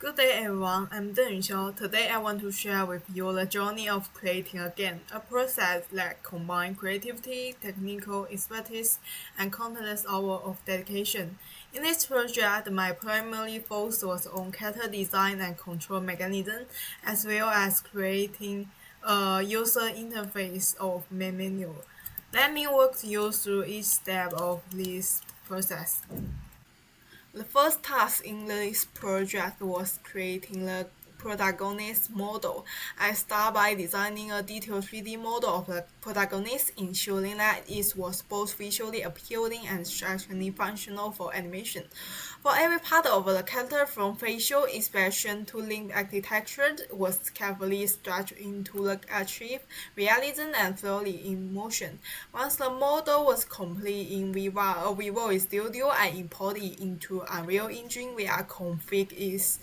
Good day everyone, I'm DengYuxiao. Today I want to share with you the journey of creating a game, a process that combines creativity, technical expertise, and countless hours of dedication. In this project, my primary focus was on character design and control mechanism, as well as creating a user interface of main menu. Let me walk you through each step of this process. The first task in this project was creating the protagonist model. I start by designing a detailed 3D model of the protagonist, ensuring that it was both visually appealing and structurally functional for animation. For every part of the character, from facial expression to limb architecture, was carefully structured to achieve realism and flow in motion. Once the model was complete in Visual Studio, I imported it into Unreal Engine where I configured its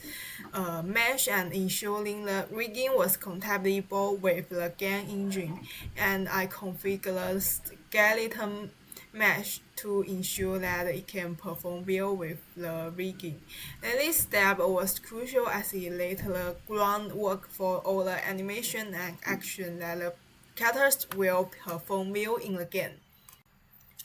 mesh and ensuring the rigging was compatible with the GameEngine, and I configured the skeleton mesh to ensure that it can perform well with the rigging. And this step was crucial as it laid the groundwork for all the animation and action that the characters will perform well in the game.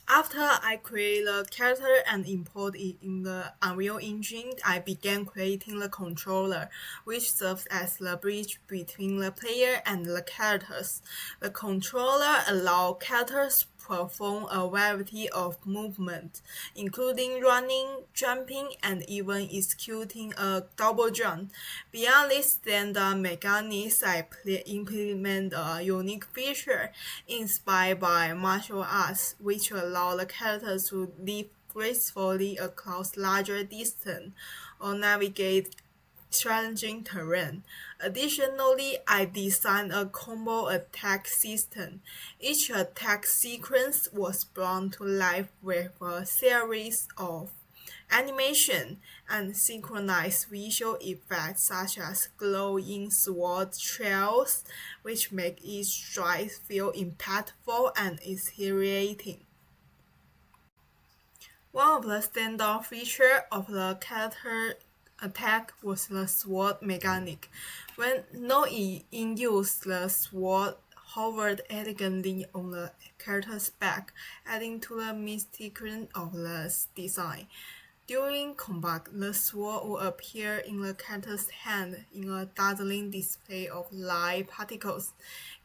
After I create the character and import it in the Unreal Engine, I began creating the controller, which serves as the bridge between the player and the characters. The controller allows characters to perform a variety of movements, including running, jumping, and even executing a double jump. Beyond this standard mechanics, I implement a unique feature inspired by martial arts, which allow the characters to leap gracefully across larger distance or navigate challenging terrain. Additionally, I designed a combo attack system. Each attack sequence was brought to life with a series of animation and synchronized visual effects such as glowing sword trails, which make each strike feel impactful and exhilarating. One of the standout features of the character attack was the sword mechanic. When not in use, the sword hovered elegantly on the character's back, adding to the mystique of the design. During combat, the sword would appear in the character's hand in a dazzling display of light particles,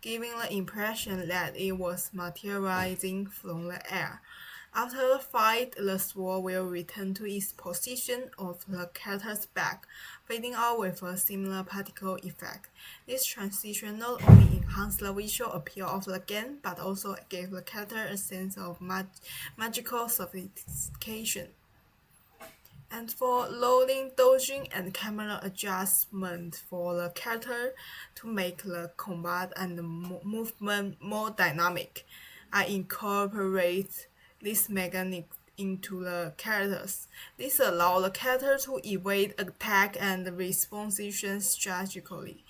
giving the impression that it was materializing from the air. After the fight, the sword will return to its position of the character's back, fading out with a similar particle effect. This transition not only enhanced the visual appeal of the game, but also gave the character a sense of magical sophistication. And for loading, dodging, and camera adjustment for the character to make the combat and the movement more dynamic, I incorporate this mechanic into the characters. This allows the character to evade attack and responsition strategically.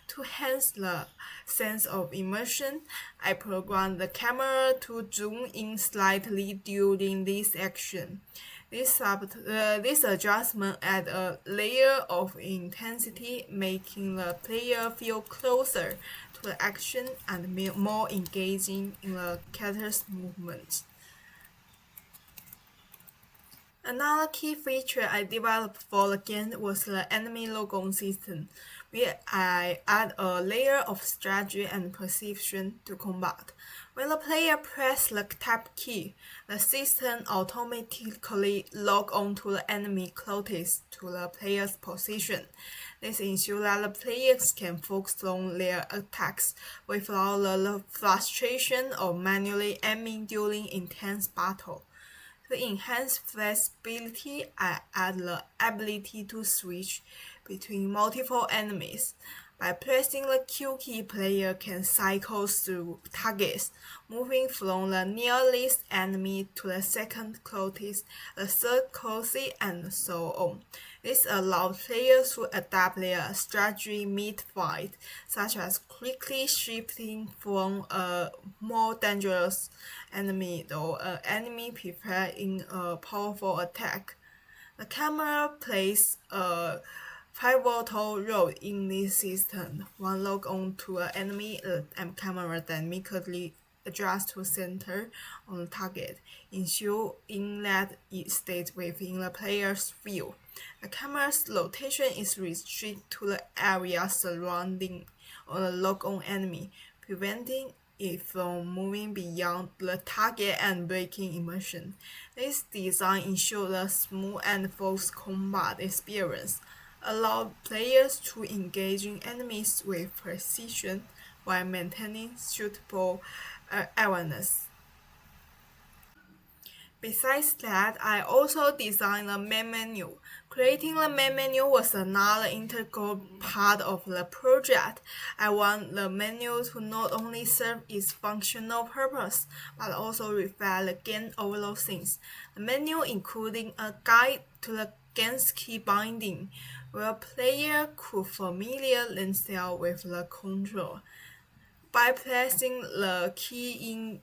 To enhance the sense of immersion, I programmed the camera to zoom in slightly during this action. This adjustment adds a layer of intensity, making the player feel closer to the action and more engaging in the character's movements. Another key feature I developed for the game was the enemy logo system, where I add a layer of strategy and perception to combat. When the player presses the tab key, the system automatically logs onto the enemy closest to the player's position. This ensures that the players can focus on their attacks without the frustration of manually aiming during intense battle. To enhance flexibility, I add the ability to switch between multiple enemies. By pressing the Q key, player can cycle through targets, moving from the nearest enemy to the second closest, the third closest, and so on. This allows players to adapt their strategy mid-fight, such as quickly shifting from a more dangerous enemy to an enemy prepared in a powerful attack. The camera plays a pivotal role in this system. One log on to an enemy camera dynamically adjusts to center on the target, ensuring that it stays within the player's view. The camera's rotation is restricted to the area surrounding the log-on enemy, preventing it from moving beyond the target and breaking immersion. This design ensures a smooth and focused combat experience, allow players to engage in enemies with precision while maintaining suitable awareness. Besides that, I also designed a main menu. Creating the main menu was another integral part of the project. I want the menu to not only serve its functional purpose, but also reflect the game overall themes. The menu including a guide to the game's key binding, where players could familiar themselves with the control. By pressing the key in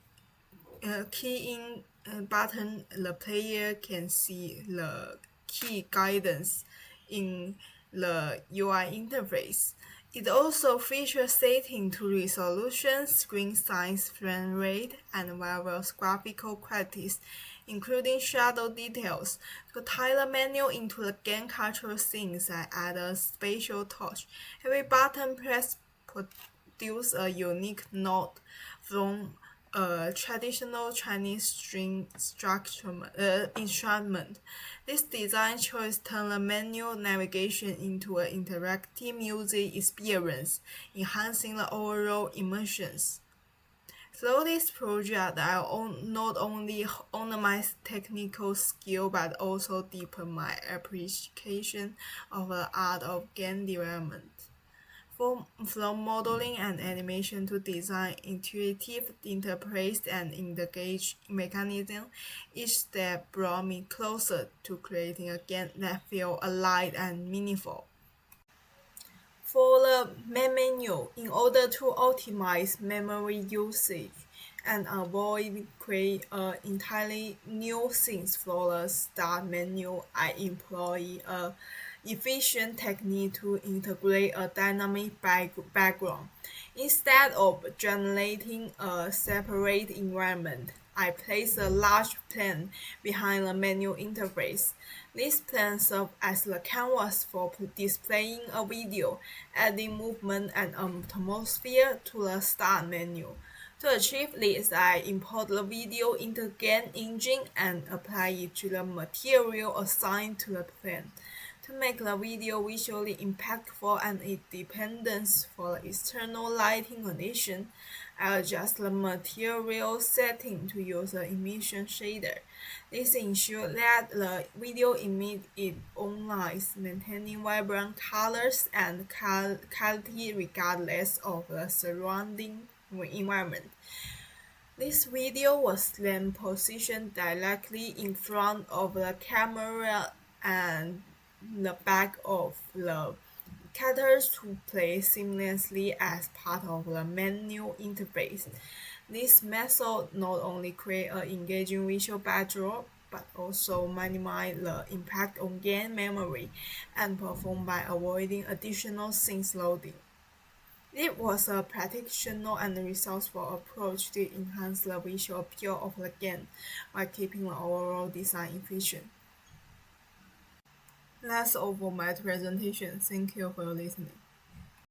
button, the player can see the key guidance in the UI interface. It also features settings to resolution, screen size, frame rate, and various graphical qualities, including shadow details. To tie the menu into the game cultural scenes, I add a spatial touch. Every button press produces a unique note from a traditional Chinese string instrument. This design choice turns the menu navigation into an interactive music experience, enhancing the overall immersions. Through this project, I not only honor my technical skill but also deepen my appreciation of the art of game development. From modeling and animation to design intuitive interface and engage mechanism, each step brought me closer to creating a game that feels alive and meaningful. For the main menu, in order to optimize memory usage and avoid create an entirely new scene for the start menu, I employ a efficient technique to integrate a dynamic background. Instead of generating a separate environment, I place a large plane behind the menu interface. This plane serves as the canvas for displaying a video, adding movement and atmosphere to the start menu. To achieve this, I import the video into GameEngine and apply it to the material assigned to the plane. To make the video visually impactful and independent for the external lighting condition, I adjust the material setting to use the emission shader. This ensures that the video emits its own light, maintaining vibrant colors and quality regardless of the surrounding environment. This video was then positioned directly in front of the camera and the back of the characters to play seamlessly as part of the menu interface. This method not only creates an engaging visual backdrop, but also minimize the impact on game memory and perform by avoiding additional scenes loading. It was a practical and resourceful approach to enhance the visual appeal of the game while keeping the overall design efficient. That's all for my presentation. Thank you for listening.